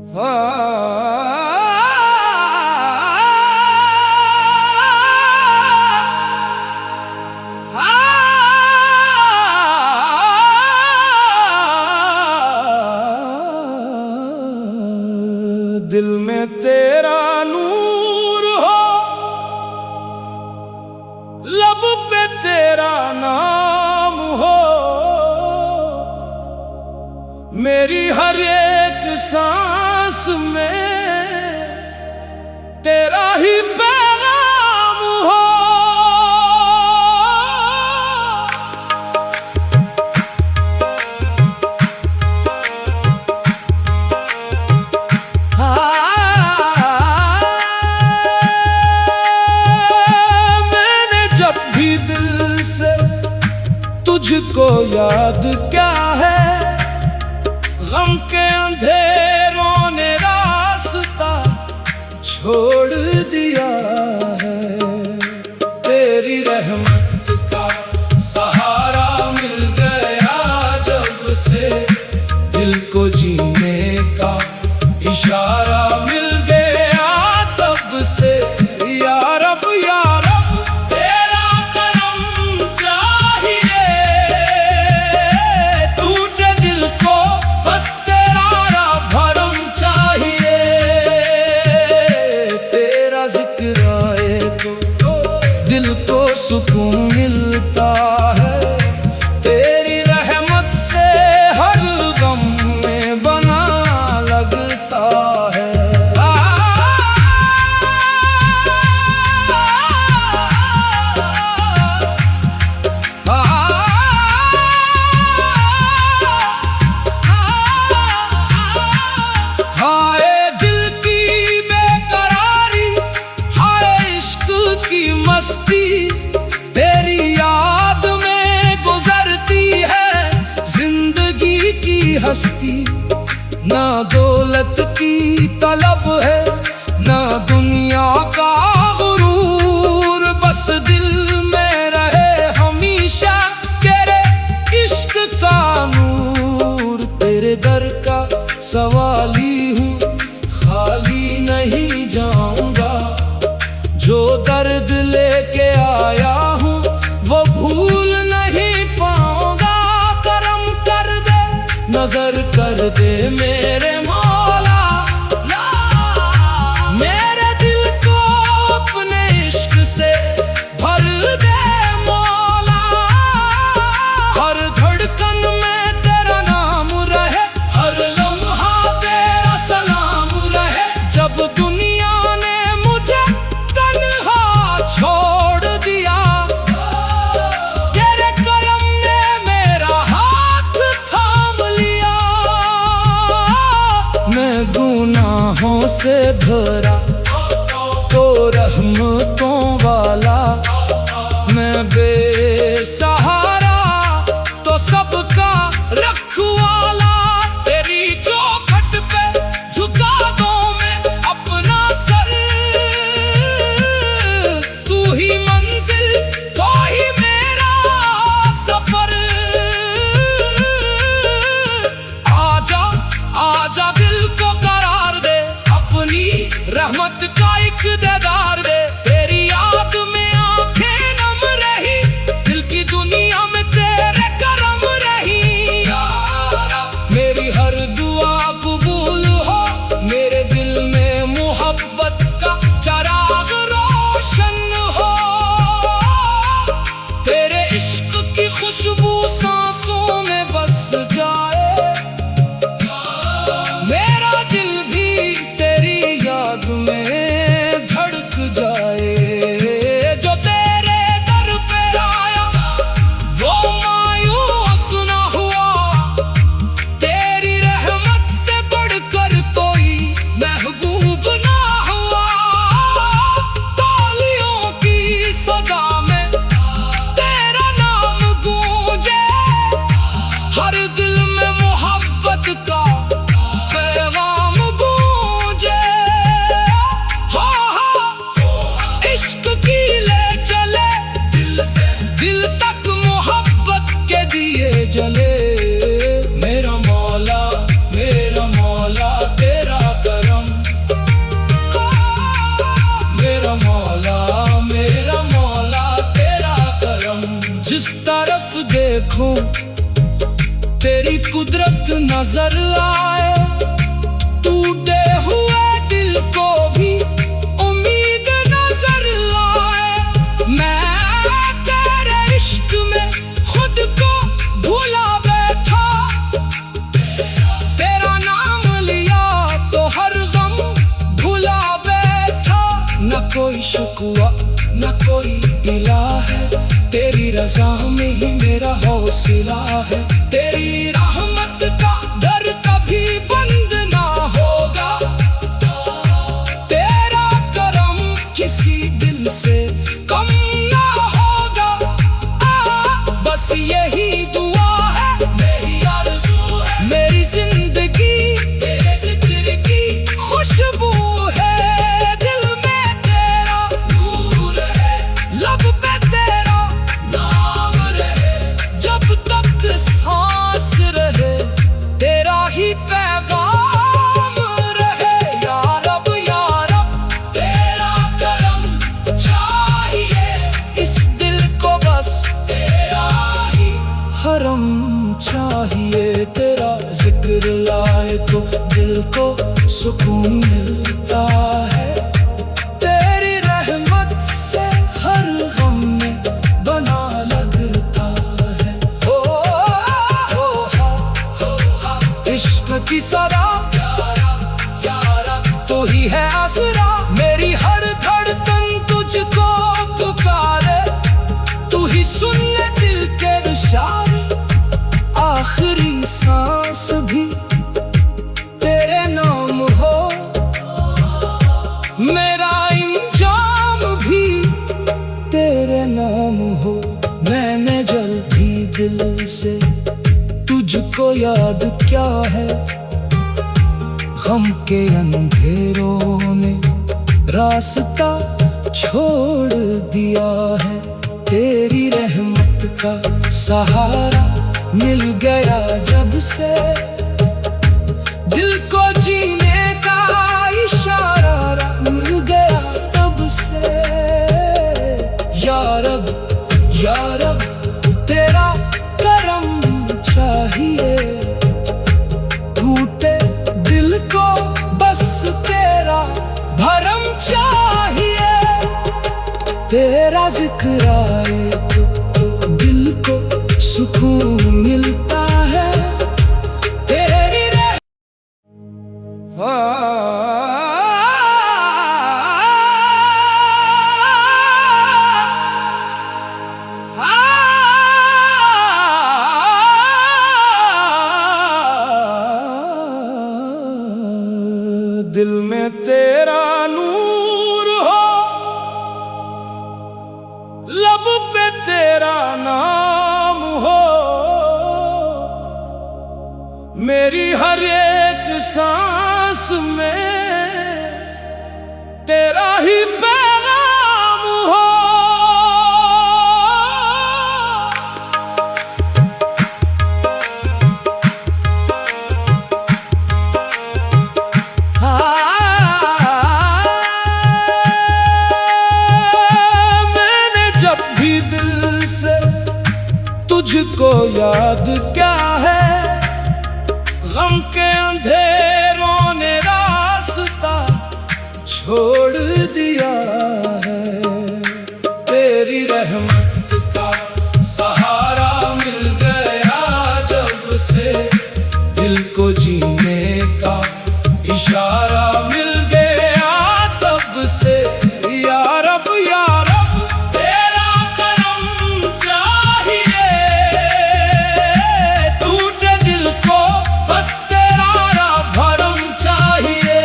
दिल में तेरा नूर हो, लब पे तेरा नाम हो, मेरी हर एक सांस में तेरा ही पैगाम हो। मैंने जब भी दिल से तुझको याद क्या है, गम के अंधेरों ने रास्ता छोड़ दिया है। तेरी रहमत का सहारा मिल गया जब से, दिल को जीने का इशारा मिल गया तब से। या रब तेरा करम चाहिए, टूटे दिल को बस तेरा भरम चाहिए। तेरा जिक्र आए तो दिल को सुकून मिलता है, तेरी रहमत से हर गम में बना लगता है। हाय दिल की बेकरारी, हाय इश्क की मस्ती, तेरी याद में गुजरती है जिंदगी की हस्ती। ना दौलत की तलब है, ना दुनिया का गुरूर, बस दिल में रहे हमेशा तेरे इश्क का नूर। तेरे दर का सवाली हूँ, खाली नहीं जाऊंगा, जो दर्द लेके आया हूँ वो भूल नहीं पाऊंगा। करम कर दे, नजर कर दे मेरे मौला, मेरे दिल को अपने इश्क से भर दे मौला। हर धड़कन में तेरा नाम रहे, हर लम्हा तेरा सलाम रहे। जब दुनिया ने मुझे तन्हा छोड़ दिया, तेरे करम ने मेरा हाथ थाम लिया। मैं गुनाहों से भरा तो रहमतों वाला, मैं बेसहारा तो सबका रखवाला। तेरी चौखट पे झुका दूं मैं अपना सर, तू ही मंजिल तो ही मेरा सफर। आजा आजा दिल को करार दे, अपनी रहमत का इक़्तिदार दे। तेरी कुदरत नजर आए, टूटे हुए दिल को भी उम्मीद नजर आए। मैं तेरे इश्क में खुद को भुला बैठा, तेरा नाम लिया तो हर गम भुला बैठा। न कोई शुक्वा न कोई गिला है, तेरी रज़ा में ही मेरा हौसला है। तेरी रहमत का दर कभी बंद ना होगा, तेरा करम किसी दिल से कम ना होगा। बस यही दुआ है, मेरी आरज़ू है, मेरी जिंदगी तेरे ज़िक्र की खुशबू है। दिल में तेरा नूर है, लब पे तेरा नाम रहे, जब तक सांस रहे तेरा ही पैगाम रहे। या रब तेरा करम चाहिए, इस दिल को बस तेरा ही हरम चाहिए। तेरा जिक्र लाए तो दिल को सुकून मिलता है, तेरी रहमत से हर गम में बना लगता है। इश्क की सदा तो ही है आसरा, मेरी हर धड़कन तुझको पुकारे। तू ही सुन ले दिल के इशारे, आखिरी सांस भी तेरे नाम हो, मेरा इंजाम भी तेरे नाम हो। मैंने जल भी दिल से तुझको याद क्या है, गम के अंधेरों ने रास्ता छोड़ दिया है। तेरी रहमत का सहारा मिल गया जब से, दिल को जीने का इशारा मिल गया तब से। या रब तेरा करम चाहिए, टूटे दिल को बस तेरा भरम चाहिए। तेरा जिक्र आए तो दिल को सुकून मिलता है, तेरी दिल में तेरा नूर हो, लब पे तेरा नाम हो, मेरी हर एक सांस में तेरा ही पैगाम हो। तुझको याद क्या है, गम के अंधेरों ने रास्ता छोड़ दिया है। तेरी रहमत का सहारा मिल गया जब से, दिल को जीने का इशारा मिल गया तब से। या रब तेरा करम चाहिए, टूटे दिल को बस तेरा भरम चाहिए।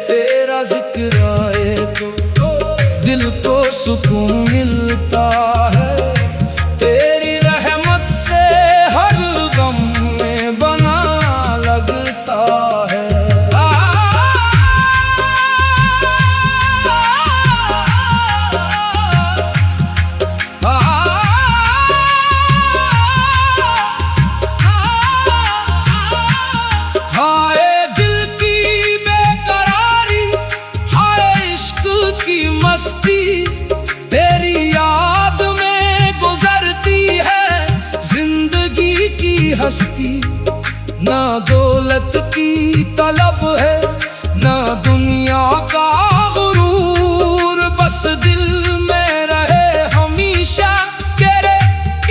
तेरा जिक्र आए तो दिल को सुकून मिलता है, तेरी रहमत से हर गम में बना लगता है। मस्ती, ना दौलत की तलब है, ना दुनिया का गुरूर। बस दिल में रहे हमेशा तेरे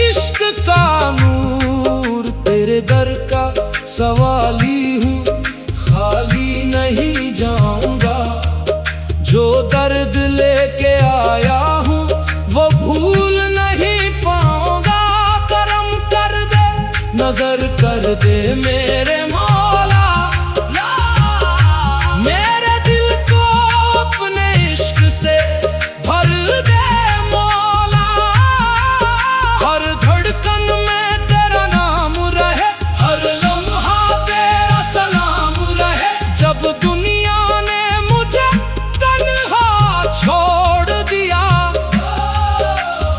इश्क का नूर। तेरे दर का सवाली हूँ, खाली नहीं जाऊंगा। जो दर्द लेके आया हूँ वो भूल नहीं पाऊंगा। करम कर दे, नजर कर दे मेरे मौला, मेरे दिल को अपने इश्क से भर दे मौला। हर धड़कन में तेरा नाम रहे, हर लम्हा तेरा सलाम रहे। जब दुनिया ने मुझे तन्हा छोड़ दिया,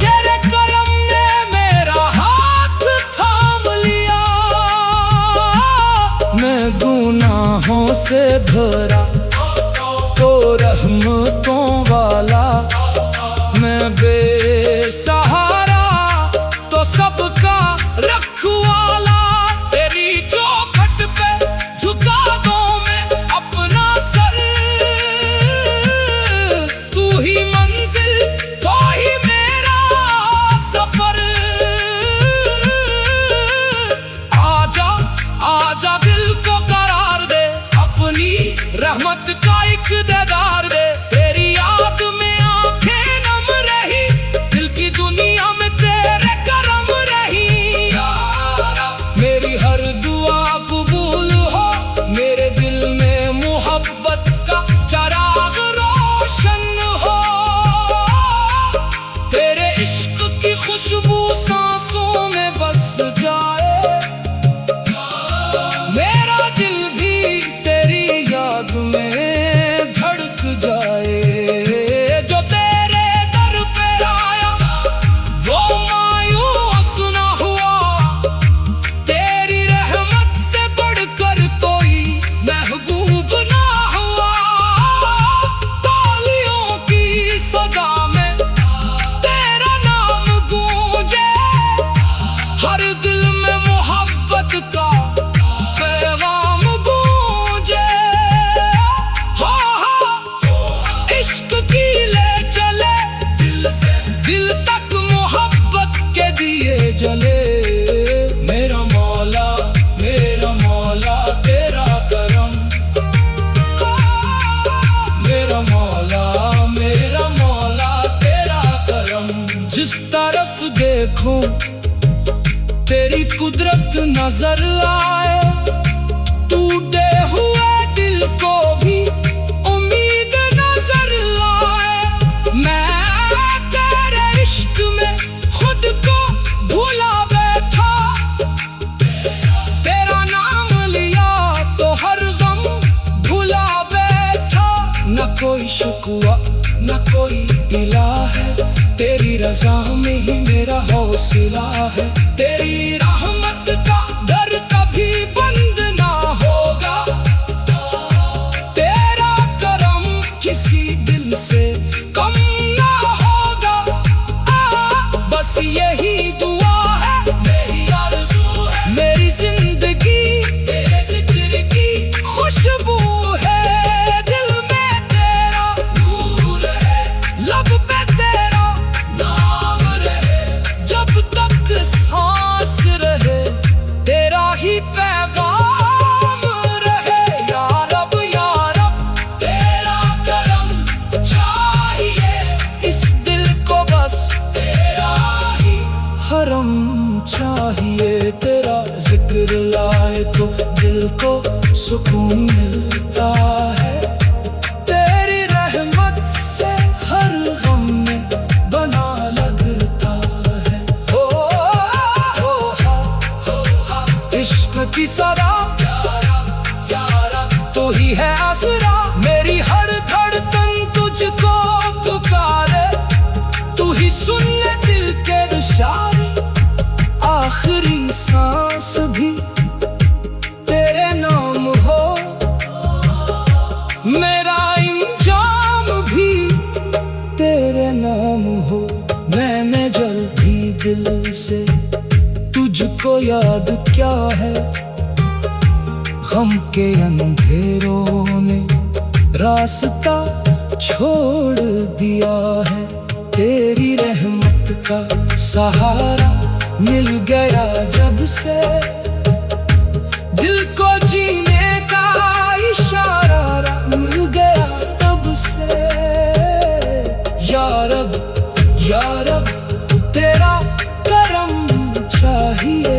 तेरे करम ने मेरा हाथ थाम लिया। मैं गुनाहों से भरा तो रहमतों वाला, मैं बेसहारा तो सबका रखवाला। तेरी चौखट पे झुका दूं मैं अपना सर, तू ही मंजिल तो ही मेरा सफर। आजा आजा दिल को करार दे, अपनी रहमत का एक दीदार दे। तेरी याद में आंखें नम रही, दिल की दुनिया में तेरे करम रही। मेरी हर दुआ कबूल हो, मेरे दिल में मोहब्बत का चराग रोशन हो। तेरे इश्क की खुशबू सांसों में बस जाए, मेरा दिल भी तेरी याद में धड़क जाए। जो तेरे दर पे आया वो मायूस ना हुआ, तेरी रहमत से बढ़कर कोई महबूब ना हुआ। तालियों की सदा में तेरा नाम गूंजे, हर दिल में मोहब्बत का पैगाम गूंजे। इश्क की ले चले दिल से दिल तक, मोहब्बत के दिए जले। मेरा मौला तेरा करम, मेरा मौला तेरा करम। जिस तरफ देखूं तेरी कुदरत नजर आए, टूटे हुए दिल को भी उम्मीद नजर आए। मैं तेरे इश्क में खुद को भूला बैठा, तेरा नाम लिया तो हर गम भुला बैठा। न कोई शुक्वा न कोई गिला है, तेरी रज़ा में ही मेरा हौसला है। तेरी रहमत का दर कभी बंद ना होगा, तेरा करम किसी दिल से कम ना होगा। बस यही दुआ है, मेरी आरज़ू है, मेरी जिंदगी तेरे जिक्र की खुशबू है। दिल में तेरा नूर है, लब पे तेरा नाम रहे। जब तक सांस रहे तेरा ही पैगाम रहे। या रब तेरा करम चाहिए, इस दिल को बस तेरा ही हरम चाहिए। तेरा जिक्र लाए तो दिल को सुकून मिलता है, तेरी रहमत से हर गम में बना लगता है। इश्क की सदा तो ही है आसरा, मेरी हर धड़कन तुझको पुकारे। तू ही सुन ले दिल के इशारे, आखिरी सांस भी तेरे नाम हो, मेरा इंजाम भी तेरे नाम हो। मैंने जल भी दिल से तुझको को याद क्या है, गम के अंधेरों ने रास्ता छोड़ दिया है। तेरी रहमत का सहारा मिल गया जब से, दिल को जीने का इशारा मिल गया तब से। या रब तेरा करम चाहिए,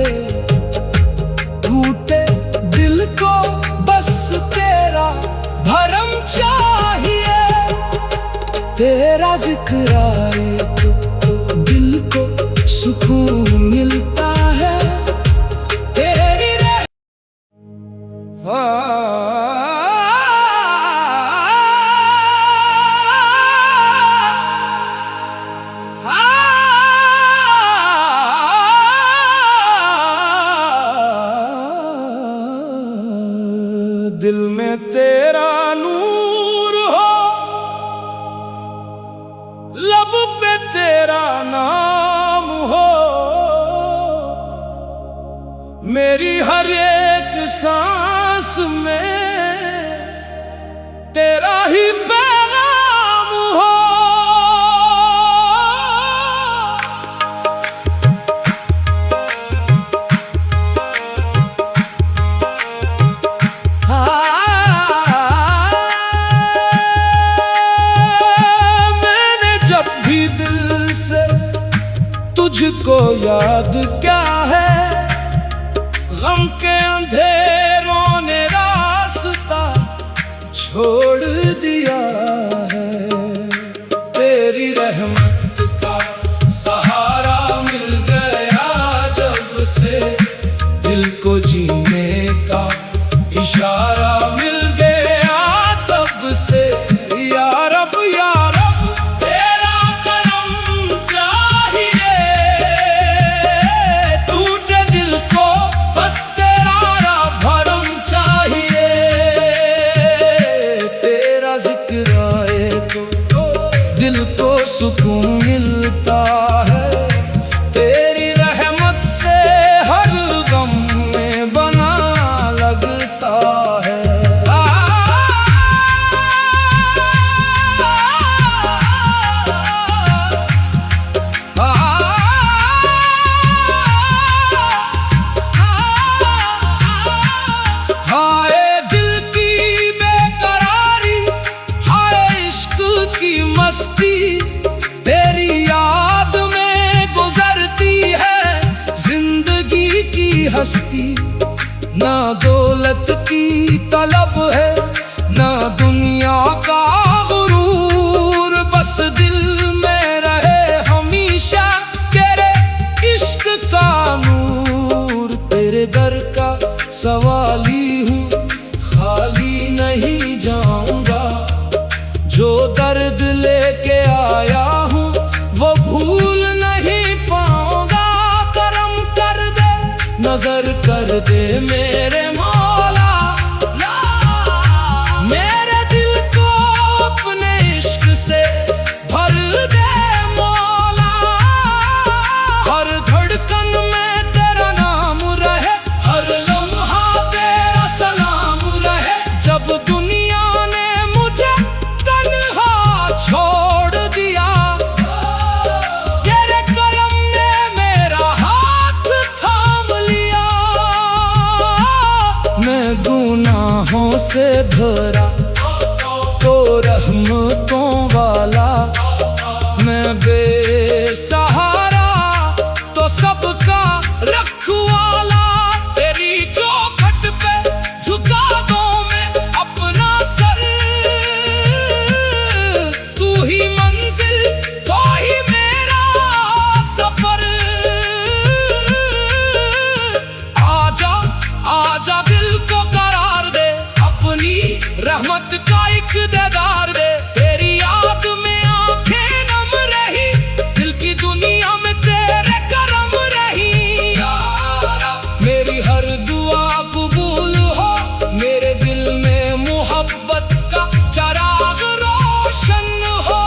टूटे दिल को बस तेरा भरम चाहिए। तेरा जिक्र आए तो दिल को सुकून मिलता है। तेरी दिल में तेरा नूर हो, लब पे तेरा नाम हो, मेरी हर एक सांस में तेरा ही पैगाम हो। मैंने जब भी दिल से तुझको याद क्या है, गम के अंधेरों ने रास्ता छोड़ दिया है। तेरी रहमत का सहारा मिल गया जब से, दिल को जीने का इशारा मिल गया तब से। या रब तेरा करम चाहिए, टूटे दिल को बस तेरा भरम चाहिए। तेरा जिक्र आए तो दिल को सुकून मिलता है। तेरी रहमत से हर गम में बना लगता है। हाय दिल की बेकरारी, हाय इश्क की मस्ती, तेरी याद में गुजरती है जिंदगी की हस्ती। ना दौलत की तलब है, ना दुनिया का गुरूर, बस दिल में रहे हमेशा तेरे इश्क का नूर। तेरे दर का सवाली हूँ, खाली नहीं जाऊंगा, जो दर्द लेके आया हूँ वो भूल नहीं पाऊंगा। करम कर दे, नजर कर दे मेरे मौला, मेरे दिल को अपने इश्क से भर दे मौला। हर धड़कन में तेरा नाम रहे, हर लम्हा तेरा सलाम रहे। जब दुनिया ने मुझे तन्हा छोड़ दिया, तेरे करम ने मेरा हाथ थाम लिया। मैं गुनाहों से भरा तो रहमतों वाला, मैं बेसहारा तो सबका रखवाला। तेरी चौखट पे झुका दूं मैं अपना सर, तू ही मंजिल तो ही मेरा सफर। आजा दिल को करार दे, अपनी रहमत का एक दीदार दे। तेरी याद में आंखें नम रही, दिल की दुनिया में तेरे करम रही। मेरी हर दुआ कबूल हो, मेरे दिल में मोहब्बत का चराग रोशन हो।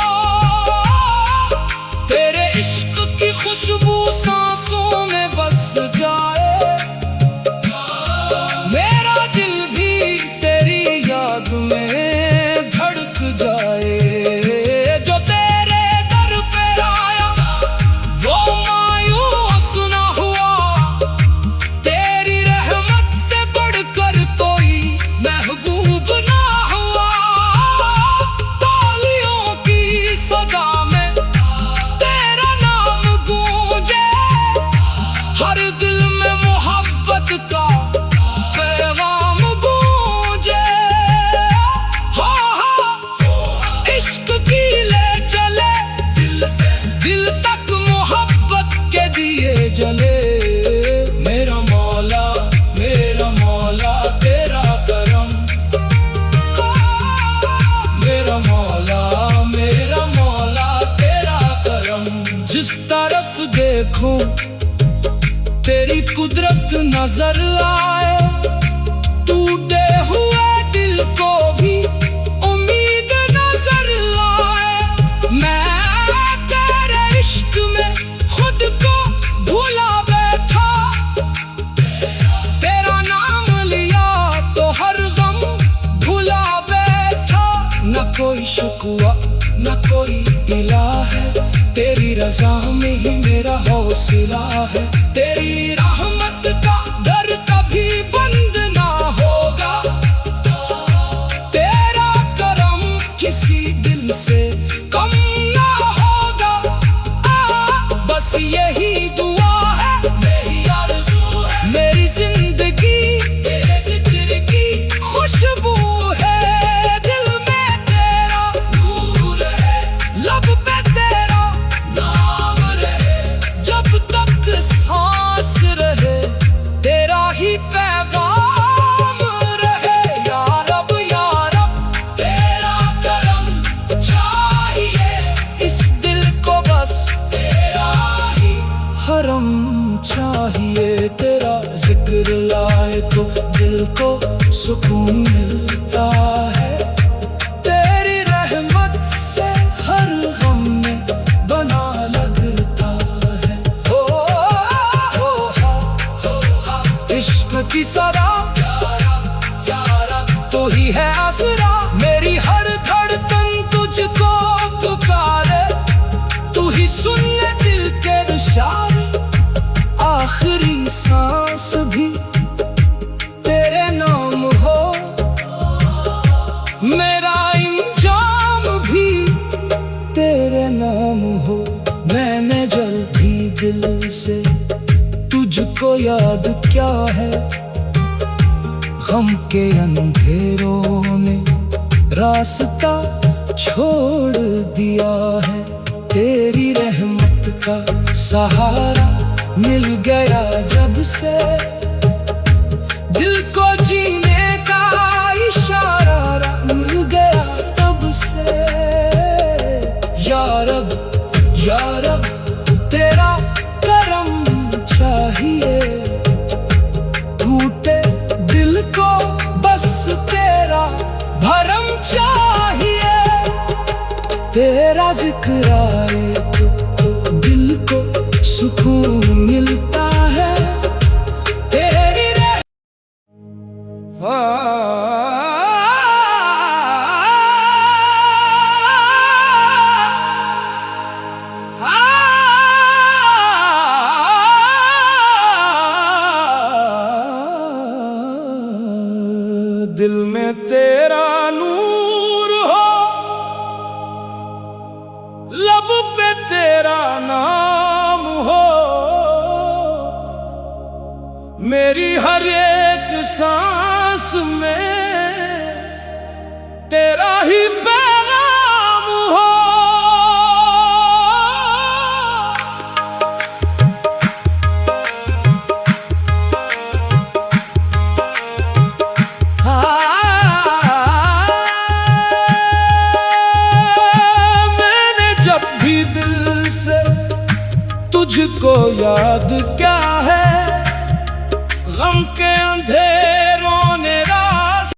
तेरे इश्क की खुशबू सांसों में बस जाए, कुदरत नजर आए, टूटे हुए दिल को भी उम्मीद नजर आए। मैं तेरे इश्क में खुद को भुला बैठा, तेरा नाम लिया तो हर गम भुला बैठा। न कोई शिकवा न कोई गिला है, तेरी रज़ा में ही मेरा हौसला है। तेरी रहमत का दर कभी बंद ना होगा, तेरा करम किसी दिल से कम ना होगा। बस यही दुआ है, मेरी आरज़ू है, मेरी जिंदगी तेरे ज़िक्र की खुशबू है। दिल में तेरा नूर है, लब पे तेरा नाम रहे, जब तक सांस रहे तेरा ही पैगाम रहे। या रब तेरा करम चाहिए, इस दिल को बस तेरा ही हरम चाहिए। तेरा जिक्र लाए तो दिल को सुकून मिलता है, तेरी रहमत से हर गम में बना लगता है। इश्क की सदा तो ही है आसरा, मेरी हर धड़कन तुझको पुकारे। तू ही सुन ले दिल के इशारे, आखिरी सांस भी तेरे नाम हो, मेरा इंजाम भी तेरे नाम हो। मैंने जल भी दिल से तुझको याद क्या है, गम के अंधेरों ने रास्ता छोड़ दिया है। तेरी रहमत का सहारा मिल गया जब से, दिल को जीने का इशारा मिल गया तब से। या रब तेरा करम चाहिए, टूटे दिल को बस तेरा भरम चाहिए। तेरा जिक्र आए तो दिल को सुकून मिलता है, तेरी दिल में तेरा नूर हो, लब पे तेरा नाम हो, मेरी हर एक सांस